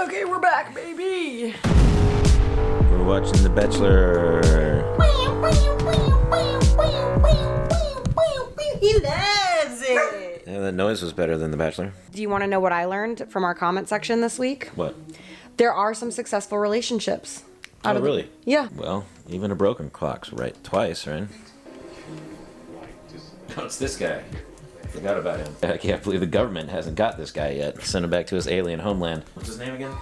Okay, we're back, baby. We're watching The Bachelor. He loves it. Yeah, that noise was better than The Bachelor. Do you want to know what I learned from our comment section this week? What? There are some successful relationships. Oh, really? Yeah. Well, even a broken clock's right twice, right? Oh, it's this guy. Forgot about him. I can't believe the government hasn't got this guy yet. Send him back to his alien homeland. What's his name again?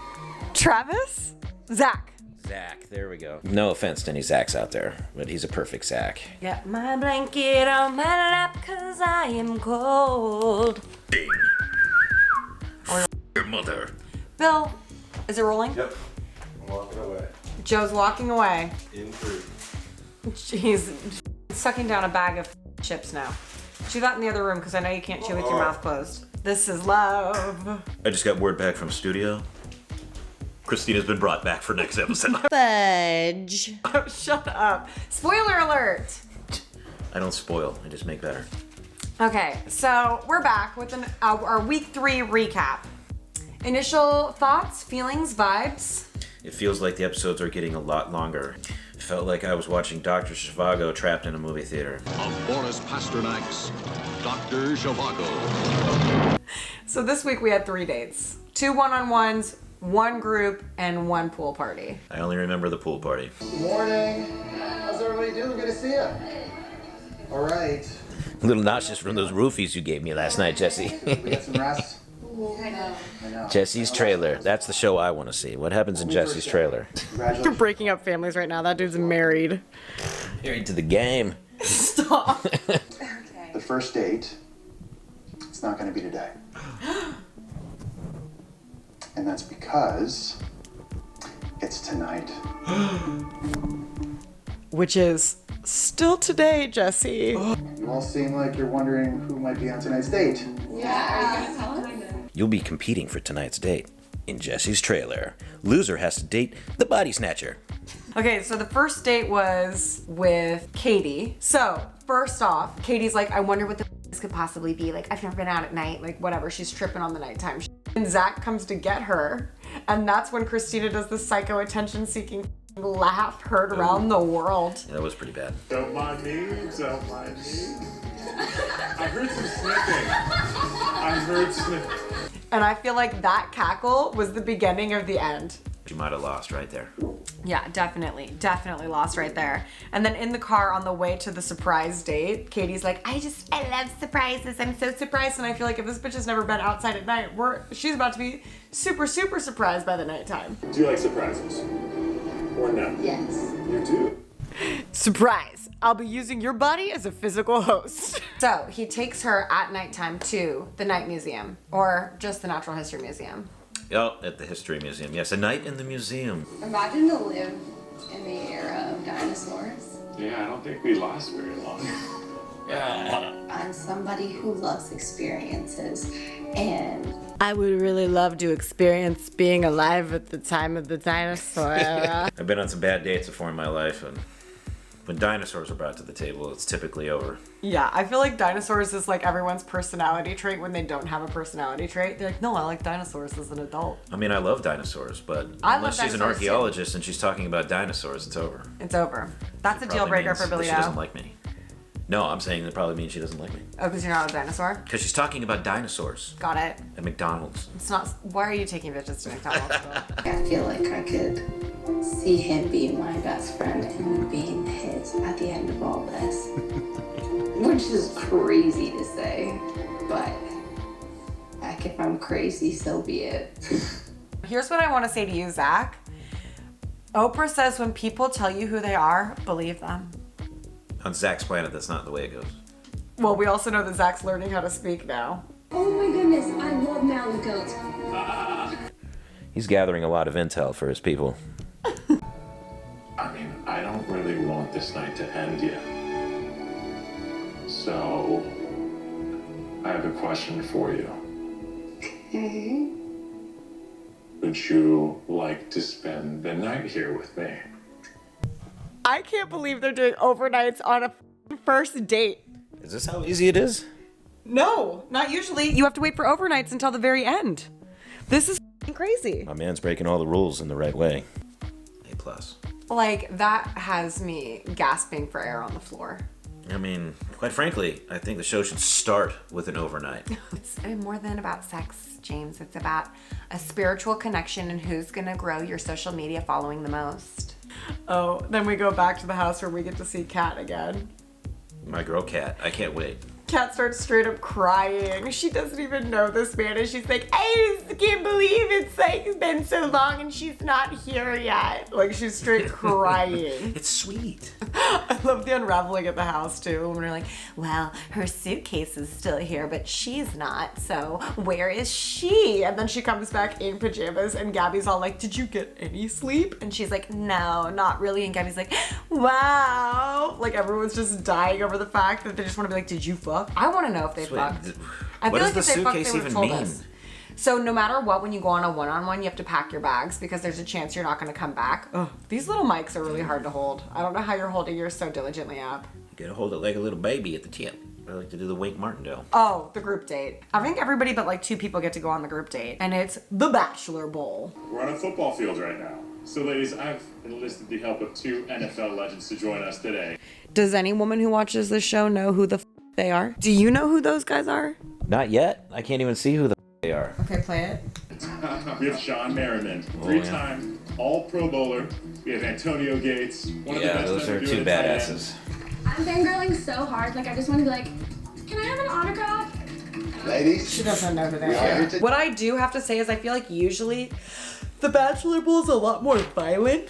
Travis? Zach. Zach. There we go. No offense to any Zachs out there, but he's a perfect Zach. Got my blanket on my lap 'cause I am cold. Ding. Your mother. Bill, is it rolling? Yep. I'm walking away. Joe's walking away. In 3. He's sucking down a bag of chips now. Chew that in the other room because I know you can't chew with your mouth closed. This is love. I just got word back from studio. Christina's been brought back for next episode. Fudge. Oh, shut up. Spoiler alert. I don't spoil. I just make better. Okay, so we're back with our week 3 recap. Initial thoughts, feelings, vibes? It feels like the episodes are getting a lot longer. It felt like I was watching Dr. Zhivago trapped in a movie theater. Of Boris Pasternak's Dr. Zhivago. So this week we had 3 dates. 2 one-on-ones, 1 group, and 1 pool party. I only remember the pool party. Good morning. How's everybody doing? Good to see you. All right. A little nauseous from those roofies you gave me last night, Jesse. We get some rest. I know. Jesse's trailer. That's the show I want to see. What happens in Jesse's trailer? They're Congratulations. breaking up families right now. That dude's married. Married to the game. Stop. The first date, it's not going to be today. And that's because it's tonight. Which is still today, Jesse. You all seem like you're wondering who might be on tonight's date. You'll be competing for tonight's date. In Jesse's trailer, loser has to date the body snatcher. Okay, so the first date was with Katie. So, first off, Katie's like, I wonder what this could possibly be. Like, I've never been out at night. Like, whatever. She's tripping on the nighttime. And Zach comes to get her. And that's when Christina does the psycho attention-seeking laugh heard around the world. Yeah, that was pretty bad. Don't mind me, don't mind me. I heard some sniffing. And I feel like that cackle was the beginning of the end. You might have lost right there. Yeah, definitely lost right there. And then in the car on the way to the surprise date, Katie's like, I love surprises. I'm so surprised. And I feel like if this bitch has never been outside at night, she's about to be super, super surprised by the nighttime. Do you like surprises? Or no? Yes. You do? Surprise! I'll be using your body as a physical host. So he takes her at nighttime to the Night Museum, or just the Natural History Museum. Oh, at the History Museum. Yes, a night in the museum. Imagine to live in the era of dinosaurs. Yeah, I don't think we last very long. I'm somebody who loves experiences, and I would really love to experience being alive at the time of the dinosaur era. I've been on some bad dates before in my life, and when dinosaurs are brought to the table, it's typically over. Yeah, I feel like dinosaurs is like everyone's personality trait when they don't have a personality trait. They're like, no, I like dinosaurs as an adult. I mean, I love dinosaurs, but I love unless she's an dinosaurs, too. archaeologist and she's talking about dinosaurs, it's over. It's over. That's a deal Probably breaker means for Billy that she doesn't Doe. like me. No, I'm saying that probably means she doesn't like me. Oh, because you're not a dinosaur? Because she's talking about dinosaurs Got it. at McDonald's. It's not. Why are you taking bitches to McDonald's? I feel like I could see him being my best friend and me being his at the end of all this. Which is crazy to say, but heck, if I'm crazy, so be it. Here's what I want to say to you, Zach. Oprah says when people tell you who they are, believe them. On Zach's planet, that's not the way it goes. Well, we also know that Zach's learning how to speak now. Oh my goodness, I love Malagoat. He's gathering a lot of intel for his people. I mean, I don't really want this night to end yet. So, I have a question for you. Would you like to spend the night here with me? I can't believe they're doing overnights on a first date. Is this how easy it is? No, not usually. You have to wait for overnights until the very end. This is crazy. My man's breaking all the rules in the right way. A plus. Like, that has me gasping for air on the floor. I mean, quite frankly, I think the show should start with an overnight. It's more than about sex, James. It's about a spiritual connection and who's gonna grow your social media following the most. Oh, then we go back to the house where we get to see Kat again. My girl Kat, I can't wait. Kat starts straight up crying. She doesn't even know this man, and she's like, I just can't believe it's like been so long and she's not here yet. Like, she's straight crying. It's sweet. I love the unraveling at the house too. When they're like, well, her suitcase is still here, but she's not. So where is she? And then she comes back in pajamas, and Gabby's all like, did you get any sleep? And she's like, no, not really. And Gabby's like, wow. Like, everyone's just dying over the fact that they just want to be like, did you fuck? I want to know if they fucked. I What feel does like the if they fucked, suitcase they would've even told mean? us. So no matter what, when you go on a one-on-one, you have to pack your bags because there's a chance you're not going to come back. Ugh, these little mics are really hard to hold. I don't know how you're holding yours so diligently up. You gotta hold it like a little baby at the tip. I like to do the Wink Martindale. Oh, the group date. I think everybody but like 2 people get to go on the group date, and it's the Bachelor Bowl. We're on a football field right now. So, ladies, I've enlisted the help of 2 NFL legends to join us today. Does any woman who watches this show know who the they are? Do you know who those guys are? Not yet. I can't even see who the they are. Okay, play it. We have Sean Merriman, 3-time All-Pro bowler. We have Antonio Gates, one of the Yeah, best those men are to do it two at tight end. badasses. I'm fangirling so hard, like I just want to be like, can I have an autograph? Ladies, She doesn't know who they we are here to What I do have to say is I feel like usually the Bachelor Bowl is a lot more violent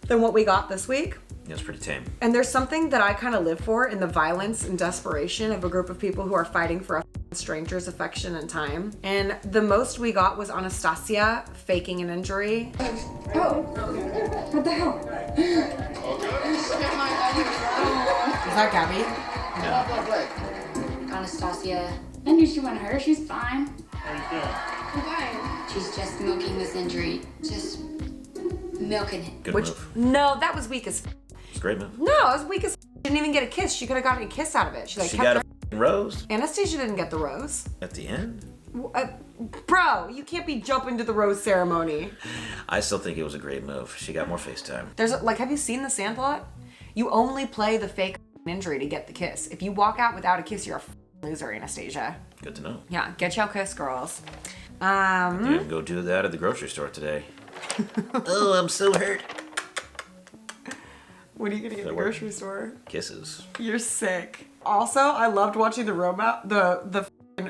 than what we got this week. Yeah, it's pretty tame. And there's something that I kind of live for in the violence and desperation of a group of people who are fighting for a stranger's affection and time. And the most we got was Anastasia faking an injury. Oh, what the hell? Is that Gabby? Anastasia. I knew she wasn't hurt. She's fine. How you feeling? I'm fine. She's just milking this injury. Just milking it. Good Which, move. no, that was weak as It's a great move. No, it was weak as She didn't even get a kiss. She could have gotten a kiss out of it. She like She kept got her. a rose Anastasia didn't get the rose. at the end. Bro, you can't be jumping to the rose ceremony. I still think it was a great move. She got more face time. There's like, have you seen the Sandlot? You only play the fake injury to get the kiss. If you walk out without a kiss, you're a loser, Anastasia. Good to know. Yeah, get your kiss, girls. Didn't go do that at the grocery store today. Oh, I'm so hurt. What are you gonna get at the work? grocery store? Kisses. You're sick. Also, I loved watching the the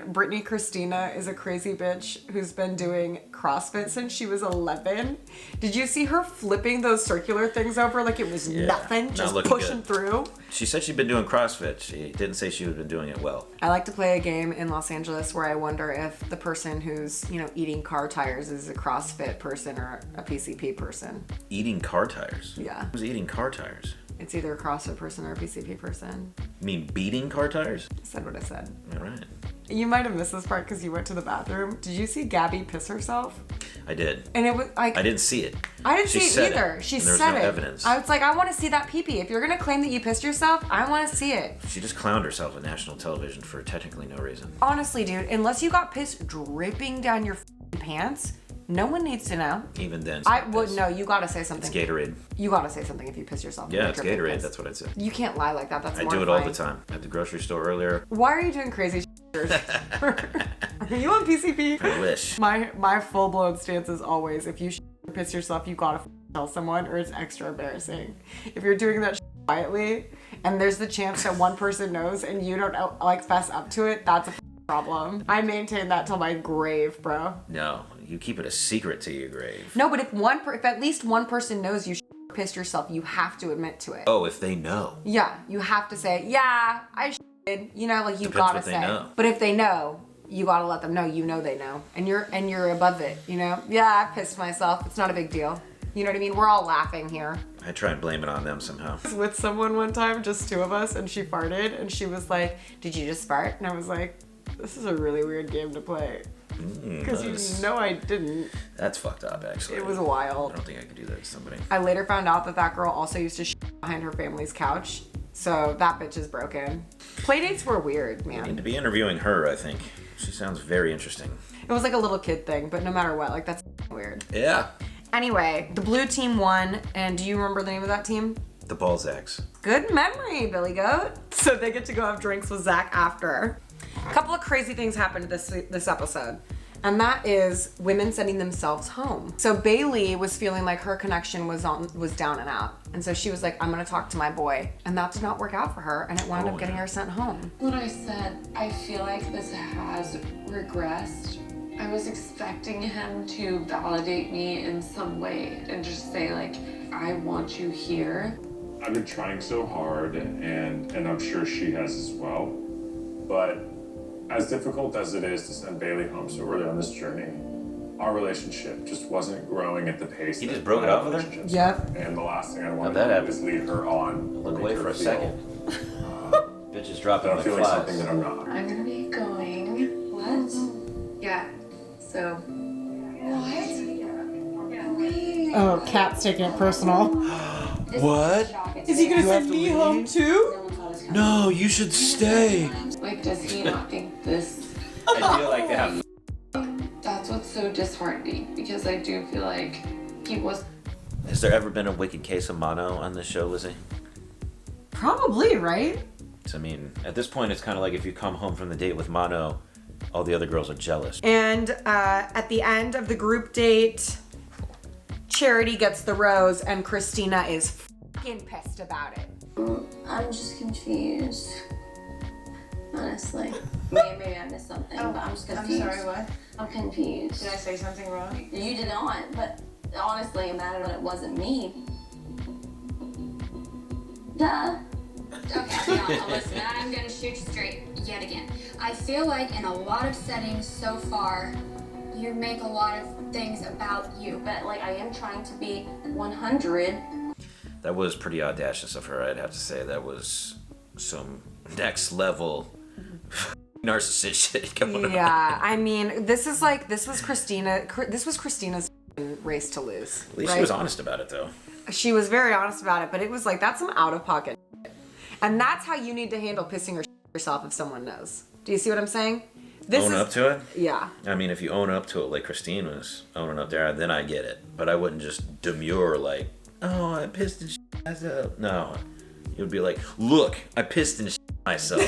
Brittany Christina is a crazy bitch who's been doing CrossFit since she was 11. Did you see her flipping those circular things over like it was nothing, not just looking pushing good. through? She said she'd been doing CrossFit. She didn't say she had been doing it well. I like to play a game in Los Angeles where I wonder if the person who's, eating car tires is a CrossFit person or a PCP person. Eating car tires? Yeah. Who's eating car tires? It's either a CrossFit person or a PCP person. You mean beating car tires? I said what I said. All right. You might have missed this part because you went to the bathroom. Did you see Gabby piss herself? I did. And it was like... I didn't see it. I didn't She see said it either. She and there was said no it. evidence. I was like, I want to see that pee-pee. If you're going to claim that you pissed yourself, I want to see it. She just clowned herself on national television for technically no reason. Honestly, dude, unless you got piss dripping down your pants, no one needs to know. Even then, I would no. You gotta say something. It's Gatorade. You gotta say something if you piss yourself. Yeah, Like it's dripping Gatorade. piss. That's what I said. You can't lie like that. That's I do mortifying. it all the time. At the grocery store earlier. Why are you doing crazy shit? Are you on PCP? I wish. My full blown stance is always if you piss yourself, you gotta tell someone or it's extra embarrassing. If you're doing that quietly and there's the chance that one person knows and you don't like fess up to it, that's a problem. I maintain that till my grave, bro. No, you keep it a secret to your grave. No, but if at least one person knows you pissed yourself, you have to admit to it. Oh, if they know. Yeah, you have to say, yeah, I shit. Like you Depends gotta what they say. know. But if they know, you gotta let them know. You know they know, and you're above it. Yeah, I pissed myself. It's not a big deal. You know what I mean? We're all laughing here. I try and blame it on them somehow. I was with someone one time, just 2 of us, and she farted, and she was like, "Did you just fart?" And I was like, "This is a really weird game to play." Because Nice. you know I didn't. That's fucked up, actually. It was I wild. don't think I could do that to somebody. I later found out that girl also used to behind her family's couch. So that bitch is broken. Playdates were weird, You need man. to be interviewing her, I think. She sounds very interesting. It was like a little kid thing, but no matter what, like that's weird. Yeah. Anyway, the blue team won, and do you remember the name of that team? The Balzacs. Good memory, Billy Goat. So they get to go have drinks with Zach after. A couple of crazy things happened this episode. And that is women sending themselves home. So Bailey was feeling like her connection was down and out. And so she was like, I'm gonna talk to my boy. And that did not work out for her, and it wound up getting her sent home. What I said, I feel like this has regressed. I was expecting him to validate me in some way and just say like, I want you here. I've been trying so hard, and I'm sure she has as well. But as difficult as it is to send Bailey home so early on this journey, our relationship just wasn't growing at the pace. You just broke it off with her? Yep. And the last thing I want How'd that to do is lead her on. Look or away make for her a feel, second. Bitches dropping that I'm like feeling flies. something that I'm not. I'm gonna be going. What? Yeah. So. What? Oh, Kat's taking it personal. What? Is he gonna send me home too? No, you should stay. Like, does he not think this? I feel like they have. That's what's so disheartening, because I do feel like he was. Has there ever been a wicked case of mono on this show, Lizzie? Probably, right? I mean, at this point, it's kind of like if you come home from the date with mono, all the other girls are jealous. And at the end of the group date, Charity gets the rose, and Christina is fucking pissed about it. I'm just confused. Honestly. Maybe I missed something, but I'm just confused. I'm sorry, what? I'm confused. Did I say something wrong? You did not, but honestly, imagine when it wasn't me. Duh. Okay, no, listen, I'm gonna shoot you straight yet again. I feel like in a lot of settings so far, you make a lot of things about you. But like, I am trying to be 100. That was pretty audacious of her, I'd have to say. That was some next level narcissist shit going on. Yeah, I mean, this was Christina's race to lose. At least right? she was honest about it, though. She was very honest about it, but it was like, that's some out of pocket shit. And that's how you need to handle pissing or yourself if someone knows. Do you see what I'm saying? Own up to it? Yeah. I mean, if you own up to it like Christine was owning up there, then I get it. But I wouldn't just demur like, oh, I pissed and shit myself. No. You would be like, look, I pissed and shit myself.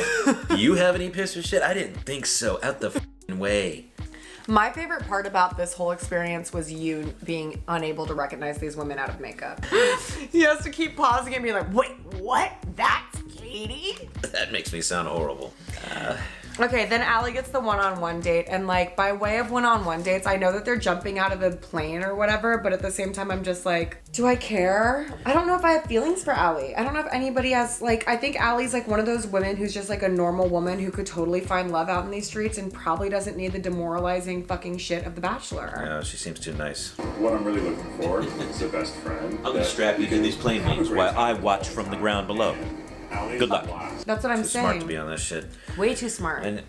You have any piss or shit? I didn't think so. Out the f***ing way. My favorite part about this whole experience was you being unable to recognize these women out of makeup. He has to keep pausing and be like, wait, what? That's Katie? That makes me sound horrible. Okay, then Allie gets the one-on-one date, and like, by way of one-on-one dates, I know that they're jumping out of a plane or whatever, but at the same time, I'm just like, do I care? I don't know if I have feelings for Allie. I don't know if anybody has, like, I think Allie's like one of those women who's just like a normal woman who could totally find love out in these streets and probably doesn't need the demoralizing fucking shit of The Bachelor. No, she seems too nice. What I'm really looking for is a best friend. I'm gonna strap you to these plane beams while I watch from the ground below. Good luck. That's what I'm Too saying. smart to be on this shit. Way too smart. And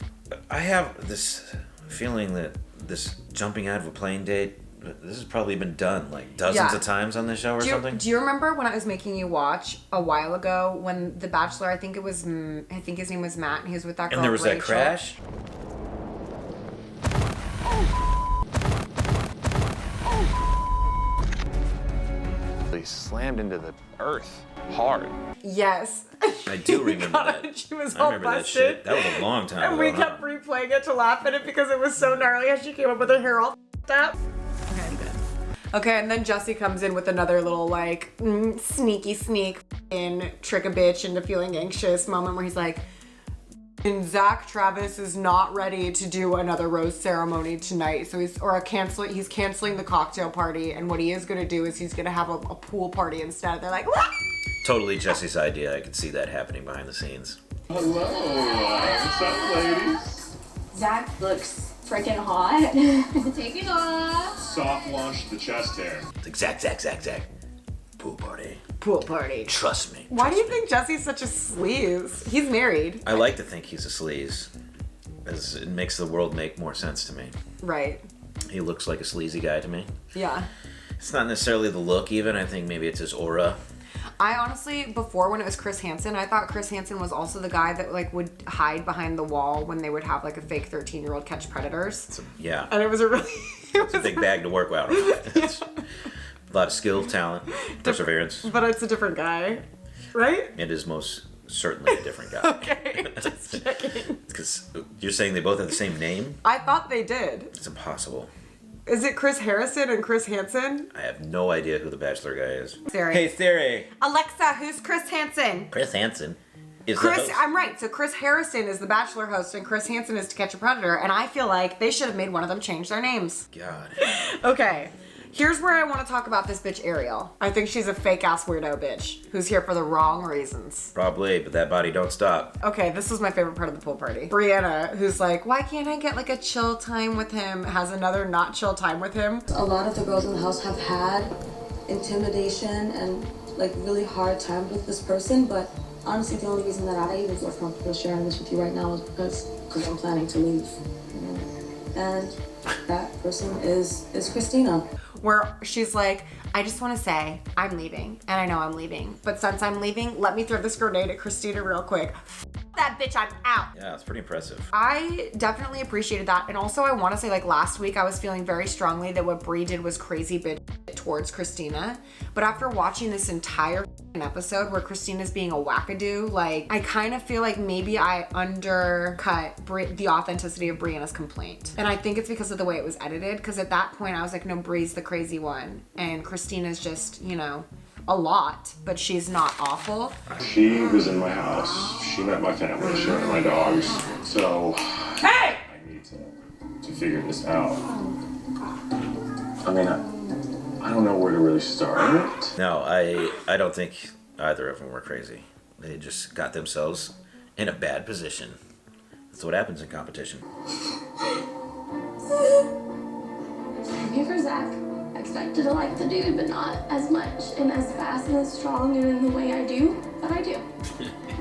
I have this feeling that this jumping out of a plane date, this has probably been done like dozens of times on this show or something. Do you remember when I was making you watch a while ago when The Bachelor, I think his name was Matt, and he was with that girl, And there was Rachel. that crash? They slammed into the earth hard. Yes. I do remember God, that. She was I all remember that busted. shit. That was a long time And ago. we huh? kept replaying it to laugh at it because it was so gnarly as she came up with her hair all f***ed up. Okay, I'm good. Okay, and then Jesse comes in with another little like sneak in trick a bitch into feeling anxious moment where he's like, and Zach Travis is not ready to do another rose ceremony tonight, so he's canceling the cocktail party, and what he is gonna do is he's gonna have a pool party instead. They're like, what? Totally Jesse's idea. I could see that happening behind the scenes. Hello, what's up, ladies? Zach looks freaking hot. Take it off. Soft launch the chest hair. It's like, Zach. Pool party. Pool party. Trust me. Why do you think Jesse's such a sleaze? He's married. I like to think he's a sleaze, as it makes the world make more sense to me. Right. He looks like a sleazy guy to me. Yeah. It's not necessarily the look even. I think maybe it's his aura. I honestly, before when it was Chris Hansen, I thought Chris Hansen was also the guy that like would hide behind the wall when they would have like a fake 13-year-old catch predators. Yeah. And it was a really... It's a big bag to work out of. It's a lot of skill, talent, perseverance. But it's a different guy, right? It is most certainly a different guy. Okay, just checking. Because you're saying they both have the same name? I thought they did. It's impossible. Is it Chris Harrison and Chris Hansen? I have no idea who the Bachelor guy is. Siri. Hey Siri. Alexa, who's Chris Hansen? Chris Hansen is the Chris, host. I'm right. So Chris Harrison is the Bachelor host and Chris Hansen is To Catch a Predator. And I feel like they should have made one of them change their names. God. Okay. Here's where I want to talk about this bitch Ariel. I think she's a fake ass weirdo bitch who's here for the wrong reasons. Probably, but that body don't stop. Okay, this was my favorite part of the pool party. Brianna, who's like, why can't I get like a chill time with him, has another not chill time with him. A lot of the girls in the house have had intimidation and like really hard times with this person, but honestly the only reason that I even feel comfortable sharing this with you right now is because I'm planning to leave. And that person is Christina. Where she's like, I just want to say I'm leaving, and I know I'm leaving, but since I'm leaving, let me throw this grenade at Christina real quick. That bitch, I'm out. Yeah, it's pretty impressive. I definitely appreciated that, and also I want to say, like, last week I was feeling very strongly that what Brie did was crazy bitch towards Christina, but after watching this entire episode where Christina's being a wackadoo, like, I kind of feel like maybe I undercut the authenticity of Brianna's complaint, and I think it's because of the way it was edited, because at that point I was like, no, Brie's the crazy one, and Christina's just, you know, a lot, but she's not awful. She was in my house. She met my family. She met my dogs. So hey! I need to figure this out. I mean, I don't know where to really start. No, I don't think either of them were crazy. They just got themselves in a bad position. That's what happens in competition. I'm here for Zach. I expected to like the dude, but not as much and as fast and as strong and in the way I do, but I do.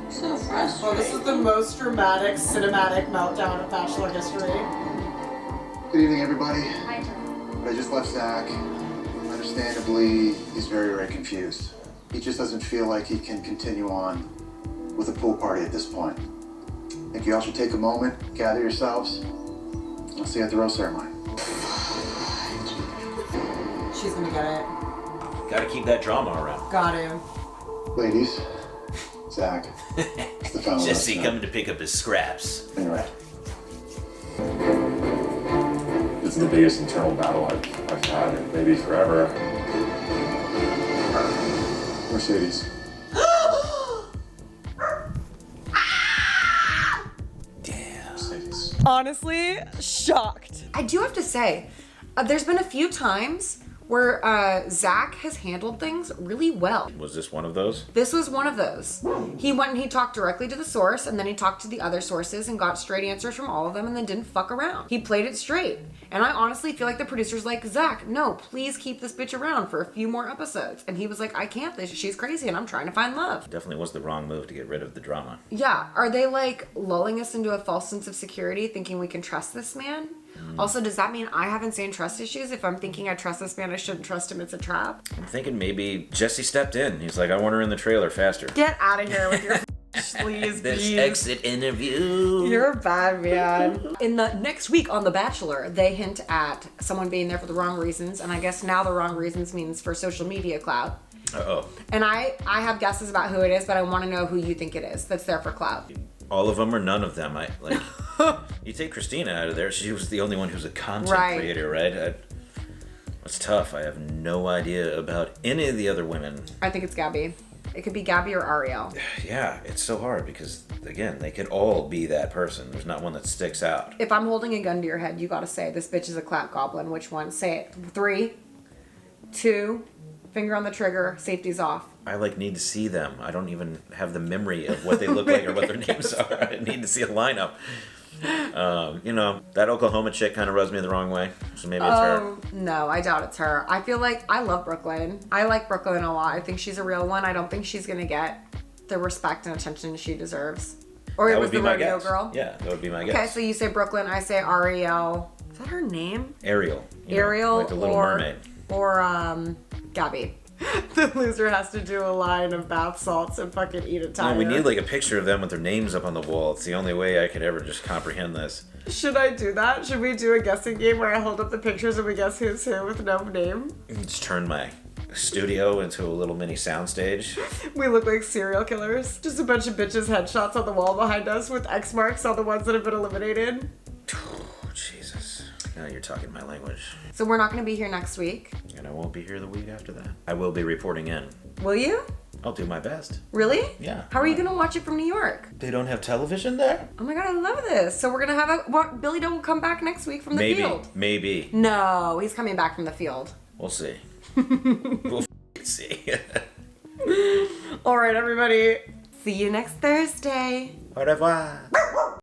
So frustrating. Well, this is the most dramatic cinematic meltdown of Bachelor history. Good evening, everybody. Hi, Tom. I just left Zach. Understandably, he's very, very confused. He just doesn't feel like he can continue on with the pool party at this point. I think you all should take a moment, gather yourselves. I'll see you at the rose ceremony. She's gonna get it. Gotta keep that drama around. Got him. Ladies, Zach, it's the fellow. Jesse coming to pick up his scraps. Anyway. It's the biggest internal battle I've had in maybe forever. Mercedes. Damn. Mercedes. Honestly, shocked. I do have to say, there's been a few times where Zach has handled things really well. Was this one of those? This was one of those. He went and he talked directly to the source, and then he talked to the other sources and got straight answers from all of them and then didn't fuck around. He played it straight. And I honestly feel like the producer's like, Zach, no, please keep this bitch around for a few more episodes. And he was like, I can't. She's crazy and I'm trying to find love. Definitely was the wrong move to get rid of the drama. Yeah. Are they like lulling us into a false sense of security thinking we can trust this man? Also, does that mean I have insane trust issues? If I'm thinking I trust this man, I shouldn't trust him. It's a trap. I'm thinking maybe Jesse stepped in. He's like, I want her in the trailer faster. Get out of here with your sleaze This bees. exit interview. You're bad, man. In the next week on The Bachelor, they hint at someone being there for the wrong reasons, and I guess now the wrong reasons means for social media clout. Uh-oh. And I have guesses about who it is, but I want to know who you think it is that's there for clout. All of them or none of them. You take Christina out of there. She was the only one who's a content creator, right? It's tough. I have no idea about any of the other women. I think it's Gabby. It could be Gabby or Ariel. Yeah, it's so hard because, again, they could all be that person. There's not one that sticks out. If I'm holding a gun to your head, you gotta say, this bitch is a clout goblin. Which one? Say it. 3, 2, finger on the trigger, safety's off. I need to see them. I don't even have the memory of what they look like or what their names are. I need to see a lineup. That Oklahoma chick kind of rubs me the wrong way. So maybe it's her. No, I doubt it's her. I feel like I love Brooklyn. I like Brooklyn a lot. I think she's a real one. I don't think she's gonna get the respect and attention she deserves. Or That it was would be the my rodeo guess. girl. Yeah, that would be my guess. Okay, so you say Brooklyn, I say Ariel. Is that her name? Ariel. Ariel like the Little or Mermaid. or Gabby. The loser has to do a line of bath salts and fucking eat a tire. No, we need like a picture of them with their names up on the wall. It's the only way I could ever just comprehend this. Should I do that? Should we do a guessing game where I hold up the pictures and we guess who's who with no name? Just turn my studio into a little mini soundstage. We look like serial killers. Just a bunch of bitches' headshots on the wall behind us with X marks on the ones that have been eliminated. Oh, Jesus. Now you're talking my language. So we're not going to be here next week. And I won't be here the week after that. I will be reporting in. Will you? I'll do my best. Really? Yeah. How are you going to watch it from New York? They don't have television there? Oh my god, I love this. So we're going to have Billy Doe will come back next week from the field. Maybe. No, he's coming back from the field. We'll see. We'll see. All right, everybody. See you next Thursday. Au revoir.